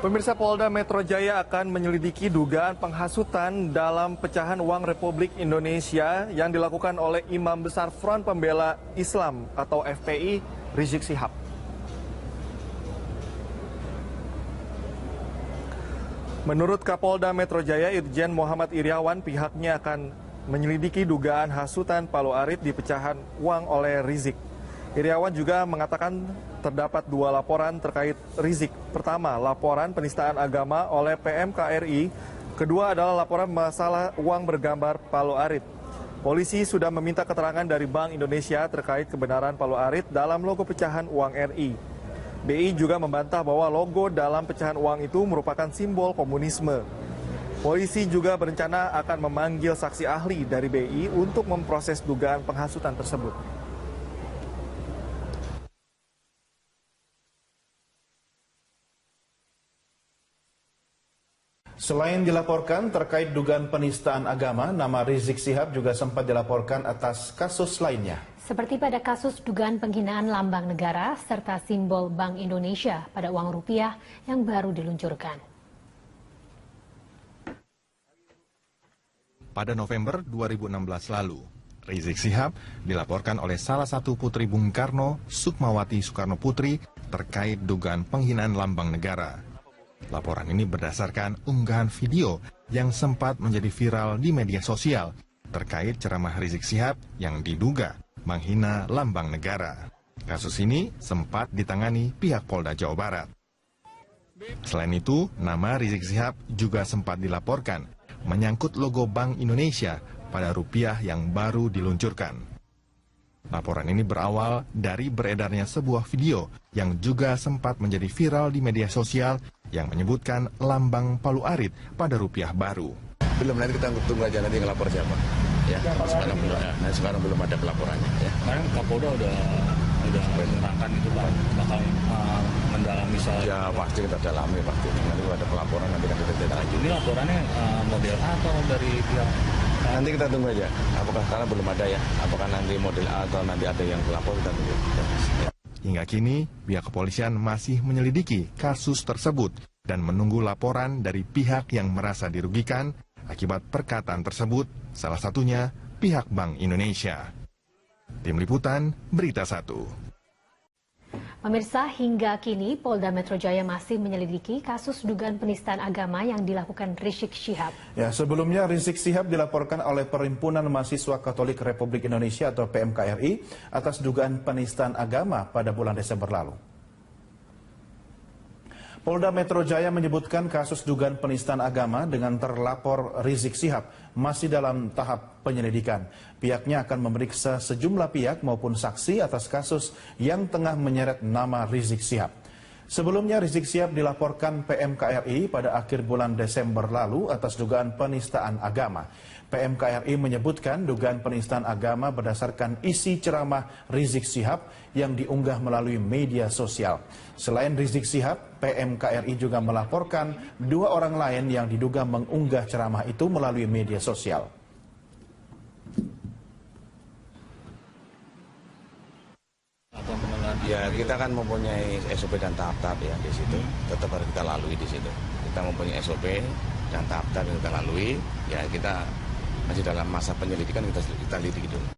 Pemirsa, Polda Metro Jaya akan menyelidiki dugaan penghasutan dalam pecahan uang Republik Indonesia yang dilakukan oleh Imam Besar Front Pembela Islam atau FPI, Rizik Syihab. Menurut Kapolda Metro Jaya Irjen Muhammad Iriawan, pihaknya akan menyelidiki dugaan hasutan Palu Arit di pecahan uang oleh Rizik. Iriawan juga mengatakan terdapat dua laporan terkait Rizik. Pertama, laporan penistaan agama oleh PMKRI. Kedua adalah laporan masalah uang bergambar Palu Arit. Polisi sudah meminta keterangan dari Bank Indonesia terkait kebenaran Palu Arit dalam logo pecahan uang RI. BI juga membantah bahwa logo dalam pecahan uang itu merupakan simbol komunisme. Polisi juga berencana akan memanggil saksi ahli dari BI untuk memproses dugaan penghasutan tersebut. Selain dilaporkan terkait dugaan penistaan agama, nama Rizik Syihab juga sempat dilaporkan atas kasus lainnya. Seperti pada kasus dugaan penghinaan lambang negara serta simbol Bank Indonesia pada uang rupiah yang baru diluncurkan. Pada November 2016 lalu, Rizik Syihab dilaporkan oleh salah satu putri Bung Karno, Sukmawati Soekarno Putri, terkait dugaan penghinaan lambang negara. Laporan ini berdasarkan unggahan video yang sempat menjadi viral di media sosial terkait ceramah Rizik Syihab yang diduga menghina lambang negara. Kasus ini sempat ditangani pihak Polda Jawa Barat. Selain itu, nama Rizik Syihab juga sempat dilaporkan menyangkut logo Bank Indonesia pada rupiah yang baru diluncurkan. Laporan ini berawal dari beredarnya sebuah video yang juga sempat menjadi viral di media sosial yang menyebutkan lambang Palu Arit pada rupiah baru. Belum, nanti kita tunggu aja nanti ngelapor siapa. Ya, sekarang belum ada pelaporannya. Ya. Kemarin Kapolda udah menerangkan itu bakal mendalami soal. Ya pasti kita dalami pasti. Nanti kalau ada pelaporan nanti kita lanjut. Ini laporannya model A atau dari pihak? Nanti kita tunggu aja. Apakah karena belum ada ya? Apakah nanti model A atau nanti ada yang pelapor kita tunggu. Ya. Hingga kini, pihak kepolisian masih menyelidiki kasus tersebut dan menunggu laporan dari pihak yang merasa dirugikan akibat perkataan tersebut, salah satunya pihak Bank Indonesia. Tim Liputan, Berita 1. Pemirsa, hingga kini Polda Metro Jaya masih menyelidiki kasus dugaan penistaan agama yang dilakukan Rizik Syihab. Ya, sebelumnya Rizik Syihab dilaporkan oleh Perhimpunan Mahasiswa Katolik Republik Indonesia atau PMKRI atas dugaan penistaan agama pada bulan Desember lalu. Polda Metro Jaya menyebutkan kasus dugaan penistaan agama dengan terlapor Rizik Syihab masih dalam tahap penyelidikan. Pihaknya akan memeriksa sejumlah pihak maupun saksi atas kasus yang tengah menyeret nama Rizik Syihab. Sebelumnya Rizik Syihab dilaporkan PMKRI pada akhir bulan Desember lalu atas dugaan penistaan agama. PMKRI menyebutkan dugaan penistaan agama berdasarkan isi ceramah Rizik Syihab yang diunggah melalui media sosial. Selain Rizik Syihab, PMKRI juga melaporkan dua orang lain yang diduga mengunggah ceramah itu melalui media sosial. Ya kita kan mempunyai SOP dan tahap-tahap ya di situ. Tetap harus kita lalui di situ. Kita mempunyai SOP dan tahap-tahap yang kita lalui. Ya kita masih dalam masa penyelidikan, kita lidik dulu.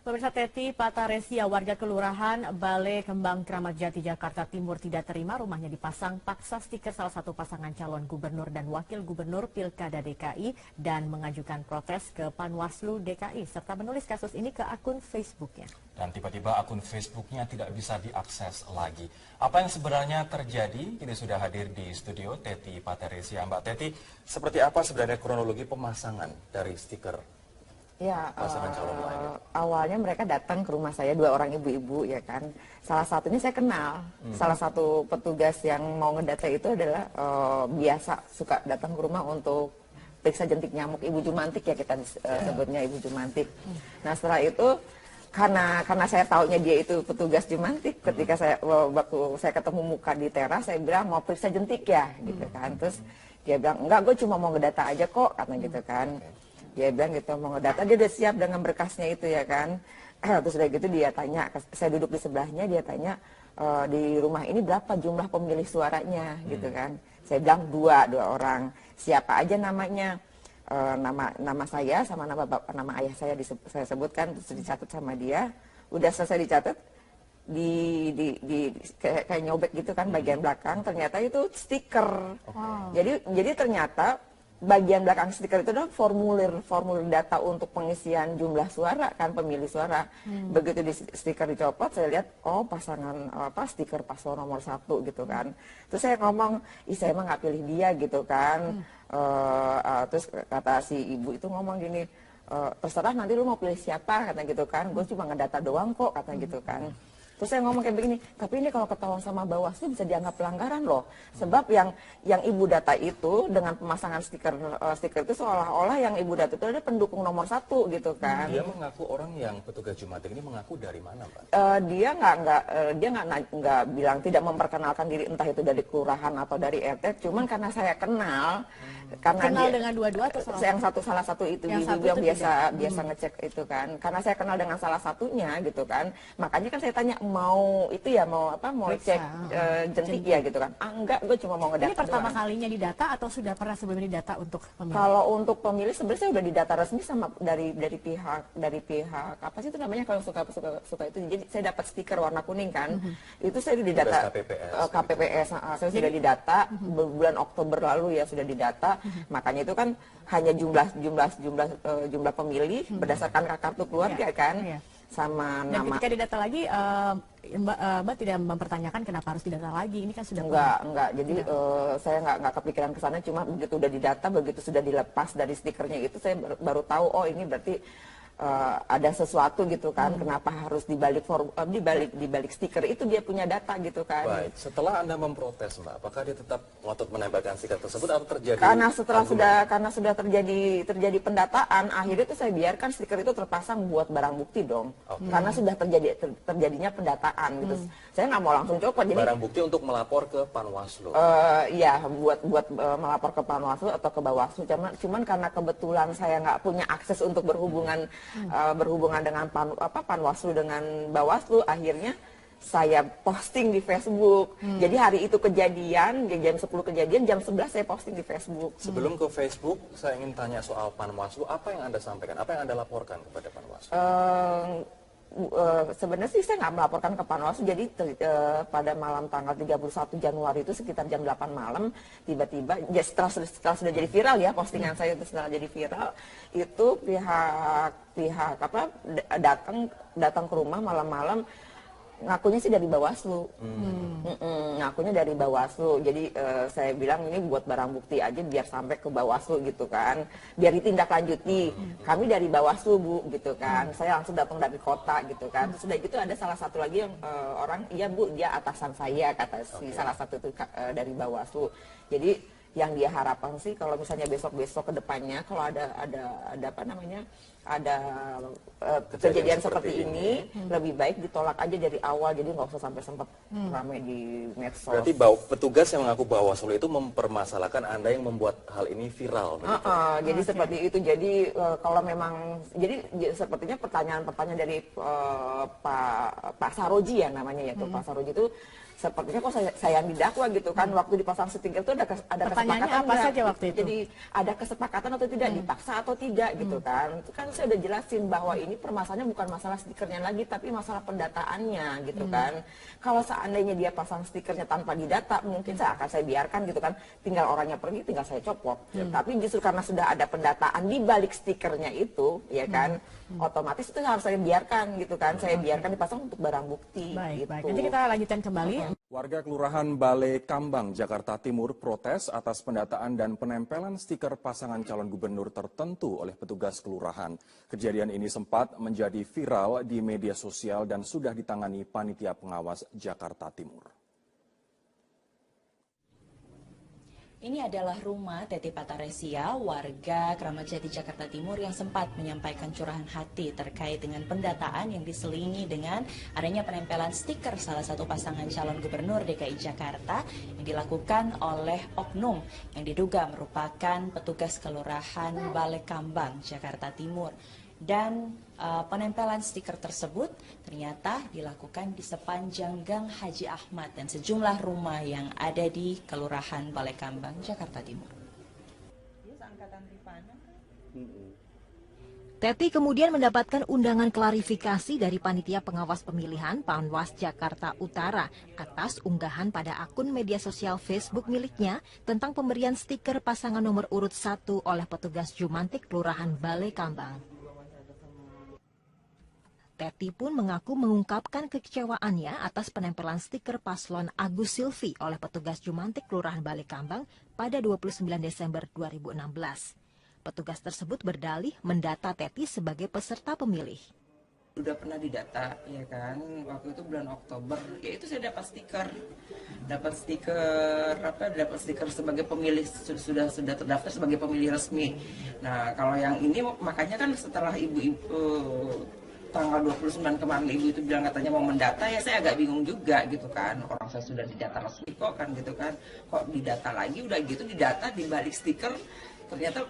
Pemirsa, Teti Pataresia, warga Kelurahan Balai Kembang Kramat Jati, Jakarta Timur tidak terima rumahnya dipasang paksa stiker salah satu pasangan calon gubernur dan wakil gubernur Pilkada DKI dan mengajukan protes ke Panwaslu DKI serta menulis kasus ini ke akun Facebooknya. Dan tiba-tiba akun Facebooknya tidak bisa diakses lagi. Apa yang sebenarnya terjadi? Kini sudah hadir di studio Teti Pataresia. Mbak Teti, seperti apa sebenarnya kronologi pemasangan dari stiker? Ya, awalnya mereka datang ke rumah saya, dua orang ibu-ibu ya kan. Salah satunya saya kenal, salah satu petugas yang mau ngedata itu adalah biasa suka datang ke rumah untuk periksa jentik nyamuk, Ibu Jumantik ya kita sebutnya Ibu Jumantik. Nah setelah itu karena saya taunya dia itu petugas Jumantik, ketika waktu saya ketemu muka di teras saya bilang mau periksa jentik ya gitu kan. Terus dia bilang enggak, gue cuma mau ngedata aja kok, katanya gitu kan. Dia bilang gitu mau ngedata, dia udah siap dengan berkasnya itu ya kan. Terus udah gitu dia tanya, saya duduk di sebelahnya, dia tanya di rumah ini berapa jumlah pemilih suaranya gitu kan. Saya bilang dua orang. Siapa aja namanya? Nama saya sama nama ayah saya saya sebutkan, terus dicatat sama dia. Udah selesai dicatat, kayak nyobek gitu kan bagian belakang, ternyata itu stiker. Jadi ternyata bagian belakang stiker itu adalah formulir data untuk pengisian jumlah suara kan, pemilih suara. Begitu di stiker dicopot, saya lihat stiker paslon nomor 1 gitu kan. Terus saya ngomong, saya mah nggak pilih dia gitu kan. Terus kata si ibu itu ngomong gini, terserah nanti lu mau pilih siapa kata gitu kan. Gue cuma ngedata doang kok kata gitu kan. Terus saya ngomong kayak begini, tapi ini kalau ketahuan sama Bawaslu bisa dianggap pelanggaran loh. Sebab yang ibu data itu dengan pemasangan stiker itu seolah-olah yang ibu data itu ada pendukung nomor 1 gitu kan. Dia mengaku, orang yang petugas Jumatik ini mengaku dari mana, Pak? Dia nggak bilang, tidak memperkenalkan diri, entah itu dari kelurahan atau dari RT. Cuman karena saya kenal dengan dua-dua atau salah satu itu yang biasa ngecek itu kan. Karena saya kenal dengan salah satunya gitu kan. Makanya kan saya tanya, mau cek jentik ya gitu kan. Enggak, gue cuma mau ngedata. Ini pertama kalinya didata atau sudah pernah sebelumnya didata untuk pemilih? Kalau untuk pemilih sebenarnya saya udah didata resmi sama dari pihak apa sih itu namanya kalau suka itu. Jadi saya dapat stiker warna kuning kan. Itu saya didata KPPS. Saya sudah didata bulan Oktober lalu ya, sudah didata. Makanya itu kan hanya jumlah pemilih berdasarkan kartu keluarga kan. Sama dan nama. Ketika didata lagi, Mbak tidak mempertanyakan kenapa harus didata lagi? Ini kan sudah enggak. Jadi saya nggak kepikiran ke sana. Cuma begitu udah didata, begitu sudah dilepas dari stikernya itu, saya baru tahu ini berarti ada sesuatu gitu kan. Kenapa harus dibalik stiker itu dia punya data gitu kan. Baik, setelah Anda memprotes, Mbak, apakah dia tetap ngotot menembakkan stiker tersebut atau terjadi? Karena sudah terjadi pendataan, akhirnya itu saya biarkan stiker itu terpasang buat barang bukti dong. Karena sudah terjadinya pendataan gitu. Saya nggak mau langsung copot. Jadi barang bukti untuk melapor ke Panwaslu. Iya, buat melapor ke Panwaslu atau ke Bawaslu. Cuman karena kebetulan saya nggak punya akses untuk berhubungan dengan Panwaslu dengan Bawaslu, akhirnya saya posting di Facebook. Jadi hari itu kejadian, jam 10 kejadian, jam 11 saya posting di Facebook. Sebelum ke Facebook, saya ingin tanya soal Panwaslu. Apa yang Anda sampaikan? Apa yang Anda laporkan kepada Panwaslu? Sebenarnya sih saya nggak melaporkan ke Panwaslu. Jadi pada malam tanggal 31 Januari itu sekitar jam 8 malam, tiba-tiba ya setelah sudah jadi viral ya, postingan saya itu setelah jadi viral, itu pihak datang ke rumah malam-malam, ngakunya sih dari Bawaslu. Ngakunya dari Bawaslu. Jadi saya bilang ini buat barang bukti aja biar sampai ke Bawaslu gitu kan. Biar ditindaklanjuti. Kami dari Bawaslu, Bu, gitu kan. Saya langsung datang dari kota gitu kan. Terus sudah gitu ada salah satu lagi yang orang, iya Bu, dia atasan saya, kata si salah satu itu dari Bawaslu. Jadi yang dia harapkan sih kalau misalnya besok-besok ke depannya kalau ada kejadian seperti ini, lebih baik ditolak aja dari awal, jadi nggak usah sampai sempat ramai di medsos. Berarti petugas yang mengaku Bawaslu itu mempermasalahkan Anda yang membuat hal ini viral. Jadi seperti itu. Jadi kalau memang, jadi sepertinya pertanyaan-pertanyaan dari Pak Saroji ya namanya ya, Pak Saroji itu sepertinya kok saya yang didakwa gitu kan. Waktu dipasang stiker itu ada kesepakatan apa saja waktu itu? Jadi ada kesepakatan atau tidak, dipaksa atau tidak gitu kan. Itu kan saya udah jelasin bahwa ini permasalahannya bukan masalah stikernya lagi, tapi masalah pendataannya gitu kan. Kalau seandainya dia pasang stikernya tanpa didata, mungkin saya biarkan gitu kan. Tinggal orangnya pergi, tinggal saya copot. Tapi justru karena sudah ada pendataan di balik stikernya itu, ya kan, otomatis itu harus saya biarkan gitu kan. Saya biarkan dipasang untuk barang bukti. Baik. Gitu. Nanti kita lanjutkan kembali. Warga Kelurahan Balai Kambang, Jakarta Timur protes atas pendataan dan penempelan stiker pasangan calon gubernur tertentu oleh petugas kelurahan. Kejadian ini sempat menjadi viral di media sosial dan sudah ditangani Panitia Pengawas Jakarta Timur. Ini adalah rumah Teti Pataresia, warga Kramat Jati, Jakarta Timur yang sempat menyampaikan curahan hati terkait dengan pendataan yang diselingi dengan adanya penempelan stiker salah satu pasangan calon gubernur DKI Jakarta yang dilakukan oleh oknum yang diduga merupakan petugas kelurahan Balai Kambang, Jakarta Timur. Dan penempelan stiker tersebut ternyata dilakukan di sepanjang Gang Haji Ahmad dan sejumlah rumah yang ada di Kelurahan Balai Kambang, Jakarta Timur. Teti kemudian mendapatkan undangan klarifikasi dari Panitia Pengawas Pemilihan Panwas Jakarta Utara atas unggahan pada akun media sosial Facebook miliknya tentang pemberian stiker pasangan nomor urut 1 oleh petugas Jumantik Kelurahan Balai Kambang. Teti pun mengaku mengungkapkan kekecewaannya atas penempelan stiker paslon Agus Silvi oleh petugas Jumantik Kelurahan Balai Kambang pada 29 Desember 2016. Petugas tersebut berdalih mendata Teti sebagai peserta pemilih. Sudah pernah didata, ya kan, waktu itu bulan Oktober, ya itu saya dapat stiker sebagai pemilih, sudah terdaftar sebagai pemilih resmi. Nah, kalau yang ini makanya kan setelah ibu-ibu tanggal 29 kemarin ibu itu bilang katanya mau mendata, ya saya agak bingung juga gitu kan, orang saya sudah didata resmi kok kan gitu kan, kok didata lagi, udah gitu didata di balik stiker, ternyata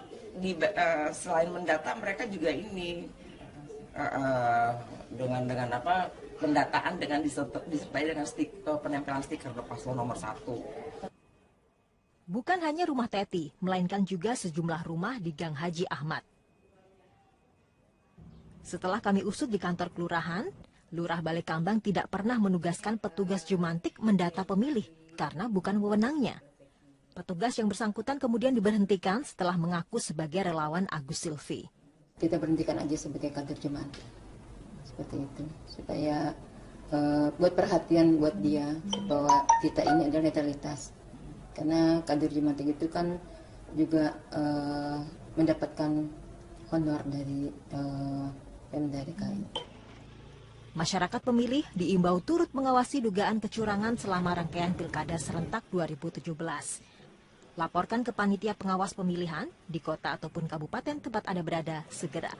selain mendata mereka juga ini dengan apa pendataan dengan disertai dengan penempelan stiker paslon nomor 1. Bukan hanya rumah Teti, melainkan juga sejumlah rumah di Gang Haji Ahmad. Setelah kami usut di kantor kelurahan, Lurah Balai Kambang tidak pernah menugaskan petugas Jumantik mendata pemilih karena bukan wewenangnya. Petugas yang bersangkutan kemudian diberhentikan setelah mengaku sebagai relawan Agus Silvi. Kita berhentikan aja sebagai kader Jumantik, seperti itu, supaya buat perhatian buat dia bahwa kita ini adalah netralitas. Karena kader Jumantik itu kan juga mendapatkan honor dari Pemda DKI. Masyarakat pemilih diimbau turut mengawasi dugaan kecurangan selama rangkaian Pilkada serentak 2017. Laporkan ke Panitia Pengawas Pemilihan di kota ataupun kabupaten tempat Anda berada segera.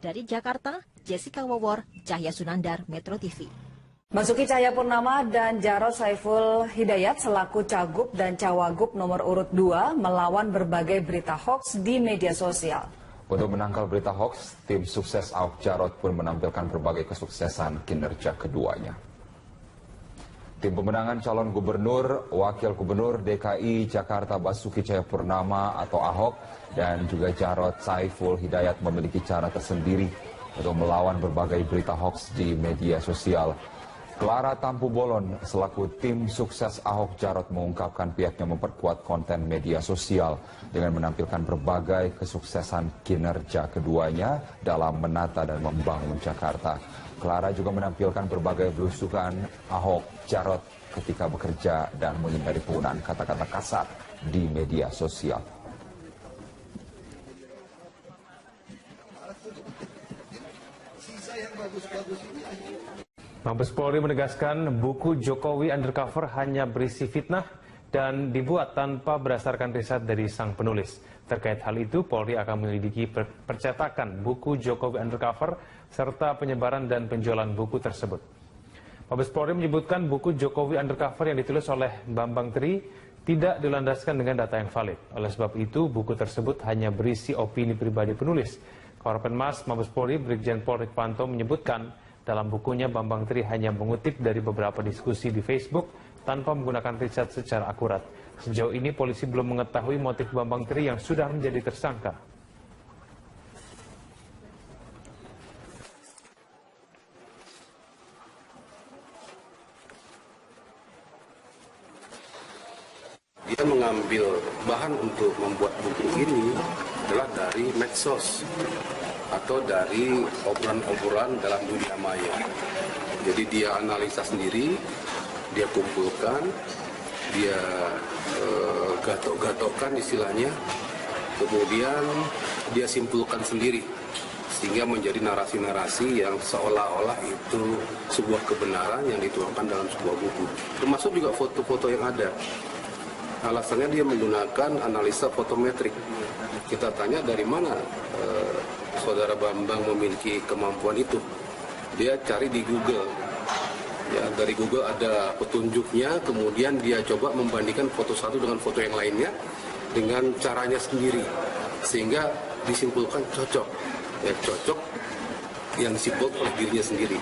Dari Jakarta, Jessica Wawor, Cahya Sunandar, Metro TV. Basuki Cahayapurnama dan Jarod Saiful Hidayat selaku Cagup dan Cawagup nomor urut 2 melawan berbagai berita hoaks di media sosial. Untuk menangkal berita hoaks, tim sukses Ahok Jarot pun menampilkan berbagai kesuksesan kinerja keduanya. Tim pemenangan calon gubernur, wakil gubernur DKI Jakarta Basuki Cahayapurnama atau Ahok dan juga Jarod Saiful Hidayat memiliki cara tersendiri untuk melawan berbagai berita hoaks di media sosial. Clara Tampu Bolon selaku tim sukses Ahok Jarot mengungkapkan pihaknya memperkuat konten media sosial dengan menampilkan berbagai kesuksesan kinerja keduanya dalam menata dan membangun Jakarta. Clara juga menampilkan berbagai belusukan Ahok Jarot ketika bekerja dan menghindari penggunaan kata-kata kasar di media sosial. Mabes Polri menegaskan buku Jokowi Undercover hanya berisi fitnah dan dibuat tanpa berdasarkan riset dari sang penulis. Terkait hal itu, Polri akan menyelidiki percetakan buku Jokowi Undercover serta penyebaran dan penjualan buku tersebut. Mabes Polri menyebutkan buku Jokowi Undercover yang ditulis oleh Bambang Tri tidak dilandaskan dengan data yang valid. Oleh sebab itu, buku tersebut hanya berisi opini pribadi penulis. Karopenmas Mabes Polri Brigjen Pol Rikwanto menyebutkan dalam bukunya Bambang Tri hanya mengutip dari beberapa diskusi di Facebook tanpa menggunakan riset secara akurat. Sejauh ini polisi belum mengetahui motif Bambang Tri yang sudah menjadi tersangka. Dia mengambil bahan untuk membuat buku ini adalah dari medsos atau dari obrolan-obrolan dalam dunia maya. Jadi dia analisa sendiri, dia kumpulkan, dia gatok-gatokkan istilahnya, kemudian dia simpulkan sendiri sehingga menjadi narasi-narasi yang seolah-olah itu sebuah kebenaran yang dituangkan dalam sebuah buku. Termasuk juga foto-foto yang ada. Alasannya dia menggunakan analisa fotometrik. Kita tanya dari mana Saudara Bambang memiliki kemampuan itu. Dia cari di Google. Ya, dari Google ada petunjuknya, kemudian dia coba membandingkan foto satu dengan foto yang lainnya dengan caranya sendiri. Sehingga disimpulkan cocok. Ya, cocok yang disimpulkan oleh dirinya sendiri.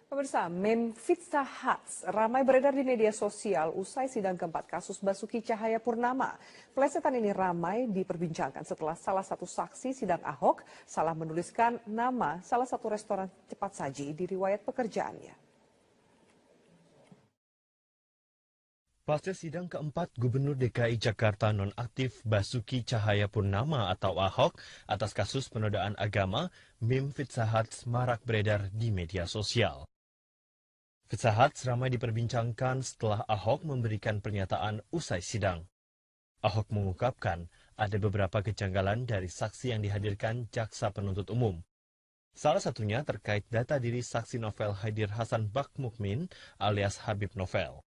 Pemirsa, meme Pizza Hut ramai beredar di media sosial usai sidang keempat kasus Basuki Cahayapurnama. Pelesetan ini ramai diperbincangkan setelah salah satu saksi sidang Ahok salah menuliskan nama salah satu restoran cepat saji di riwayat pekerjaannya. Pasca sidang keempat Gubernur DKI Jakarta nonaktif Basuki Cahayapurnama atau Ahok atas kasus penodaan agama, meme Pizza Hut marak beredar di media sosial. Pizza Hut ramai diperbincangkan setelah Ahok memberikan pernyataan usai sidang. Ahok mengungkapkan ada beberapa kejanggalan dari saksi yang dihadirkan jaksa penuntut umum. Salah satunya terkait data diri saksi novel Haidir Hasan Bakmukmin alias Habib Novel.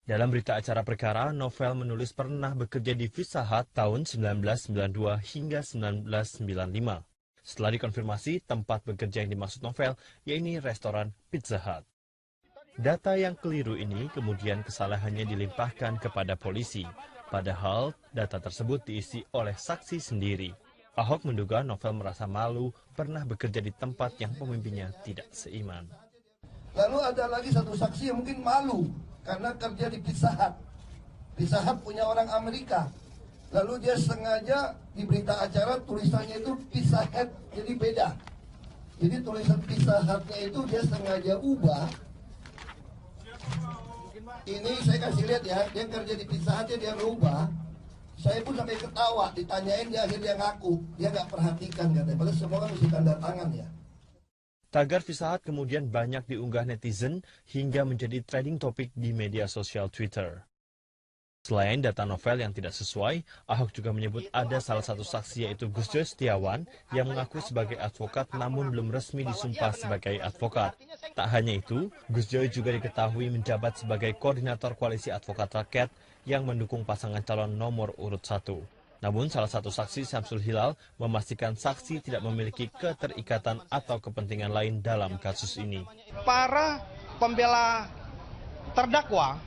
Dalam berita acara perkara, Novel menulis pernah bekerja di Pizza Hut tahun 1992 hingga 1995. Setelah dikonfirmasi, tempat bekerja yang dimaksud Novel, yaitu restoran Pizza Hut. Data yang keliru ini kemudian kesalahannya dilimpahkan kepada polisi, padahal data tersebut diisi oleh saksi sendiri. Ahok menduga Novel merasa malu pernah bekerja di tempat yang pemimpinnya tidak seiman. Lalu ada lagi satu saksi yang mungkin malu karena kerja di Pizza Hut. Pizza Hut punya orang Amerika. Lalu dia sengaja di berita acara tulisannya itu Pizza Hut, jadi beda. Jadi tulisan Pizza Hut-nya itu dia sengaja ubah. Ini saya kasih lihat ya, dia kerja di Pizza Hut-nya dia rubah. Saya pun sampai ketawa, ditanyain dia akhirnya ngaku. Dia nggak perhatikan katanya, padahal semua kan mesti tanda tangan ya. Tagar Pizza Hut kemudian banyak diunggah netizen hingga menjadi trending topik di media sosial Twitter. Selain data Novel yang tidak sesuai, Ahok juga menyebut ada salah satu saksi yaitu Gus Joy Setiawan yang mengaku sebagai advokat namun belum resmi disumpah sebagai advokat. Tak hanya itu, Gus Joy juga diketahui menjabat sebagai koordinator koalisi advokat rakyat yang mendukung pasangan calon nomor urut 1. Namun salah satu saksi Syamsul Hilal memastikan saksi tidak memiliki keterikatan atau kepentingan lain dalam kasus ini. Para pembela terdakwa,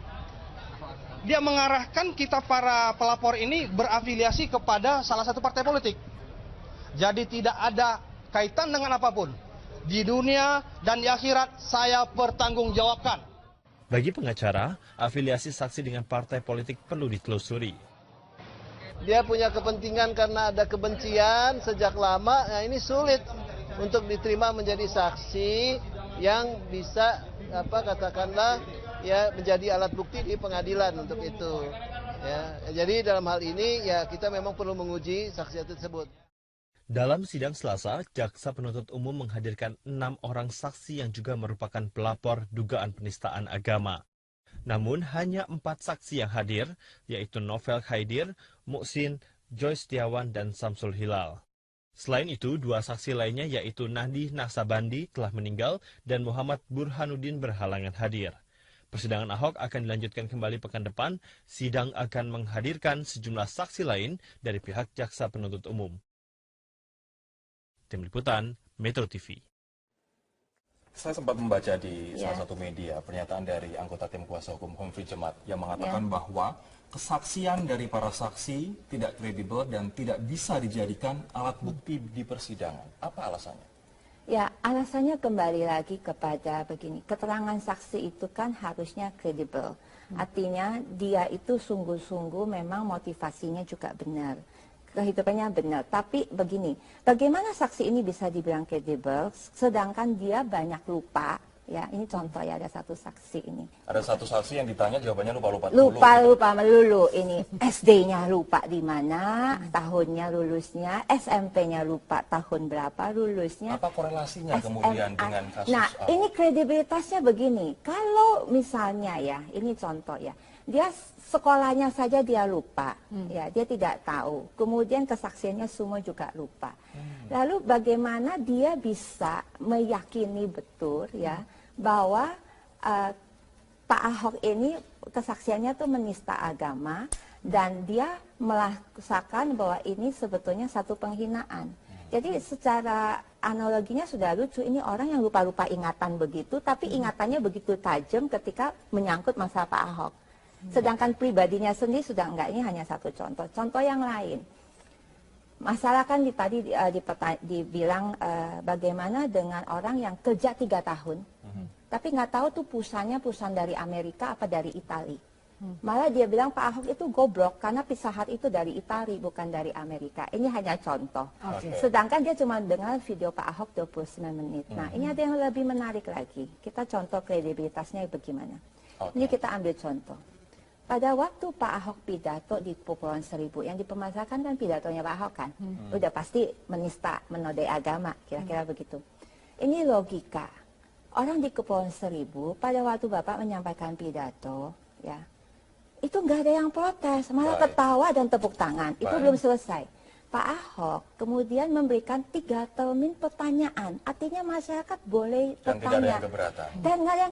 dia mengarahkan kita para pelapor ini berafiliasi kepada salah satu partai politik. Jadi tidak ada kaitan dengan apapun. Di dunia dan di akhirat saya pertanggungjawabkan. Bagi pengacara, afiliasi saksi dengan partai politik perlu ditelusuri. Dia punya kepentingan karena ada kebencian sejak lama, nah ini sulit untuk diterima menjadi saksi yang bisa katakanlah ya menjadi alat bukti di pengadilan untuk itu. Ya, jadi dalam hal ini ya kita memang perlu menguji saksi tersebut. Dalam sidang Selasa, jaksa penuntut umum menghadirkan 6 orang saksi yang juga merupakan pelapor dugaan penistaan agama. Namun hanya 4 saksi yang hadir, yaitu Novel Haidir, Muhsin, Joy Setiawan, dan Syamsul Hilal. Selain itu, 2 saksi lainnya yaitu Nahdi Naksabandi telah meninggal dan Muhammad Burhanuddin berhalangan hadir. Persidangan Ahok akan dilanjutkan kembali pekan depan. Sidang akan menghadirkan sejumlah saksi lain dari pihak jaksa penuntut umum. Tim Liputan, Metro TV. Saya sempat membaca di salah satu media pernyataan dari anggota tim kuasa hukum Humphrey Jemat yang mengatakan bahwa kesaksian dari para saksi tidak kredibel dan tidak bisa dijadikan alat bukti di persidangan. Apa alasannya? Ya, alasannya kembali lagi kepada begini, keterangan saksi itu kan harusnya kredibel. Artinya dia itu sungguh-sungguh memang motivasinya juga benar. Kehidupannya benar, tapi begini, bagaimana saksi ini bisa dibilang kredibel sedangkan dia banyak lupa, ya ini contoh ya, ada satu saksi ini. Ada satu saksi yang ditanya jawabannya lupa-lupa. Lupa melulu, ini SD-nya lupa di mana, tahunnya lulusnya, SMP-nya lupa tahun berapa lulusnya. Apa korelasinya kemudian dengan kasus? Nah, ini kredibilitasnya begini, kalau misalnya ya, ini contoh ya, dia sekolahnya saja dia lupa, ya dia tidak tahu. Kemudian kesaksiannya semua juga lupa. Lalu bagaimana dia bisa meyakini betul ya bahwa Pak Ahok ini kesaksiannya tuh menista agama dan dia melakukan bahwa ini sebetulnya satu penghinaan. Jadi secara analoginya sudah lucu, ini orang yang lupa-lupa ingatan begitu, tapi ingatannya begitu tajam ketika menyangkut masalah Pak Ahok. Sedangkan pribadinya sendiri sudah enggak, ini hanya satu contoh. Contoh yang lain, Masalah kan dibilang bagaimana dengan orang yang kerja 3 tahun, tapi nggak tahu tuh perusahaannya perusahaan dari Amerika apa dari Itali. Malah dia bilang Pak Ahok itu goblok karena Pizza Hut itu dari Itali bukan dari Amerika. Ini hanya contoh. Sedangkan dia cuma dengar video Pak Ahok 29 menit. Nah ini ada yang lebih menarik lagi. Kita contoh kredibilitasnya bagaimana. Ini kita ambil contoh. Pada waktu Pak Ahok pidato di Kepulauan Seribu, yang dipermasalahkan kan pidatonya Pak Ahok kan, udah pasti menista, menodai agama, kira-kira begitu. Ini logika. Orang di Kepulauan Seribu, pada waktu Bapak menyampaikan pidato, ya, itu nggak ada yang protes, malah ketawa dan tepuk tangan. Itu belum selesai. Pak Ahok kemudian memberikan 3 termin pertanyaan, artinya masyarakat boleh bertanya. Dan nggak ada yang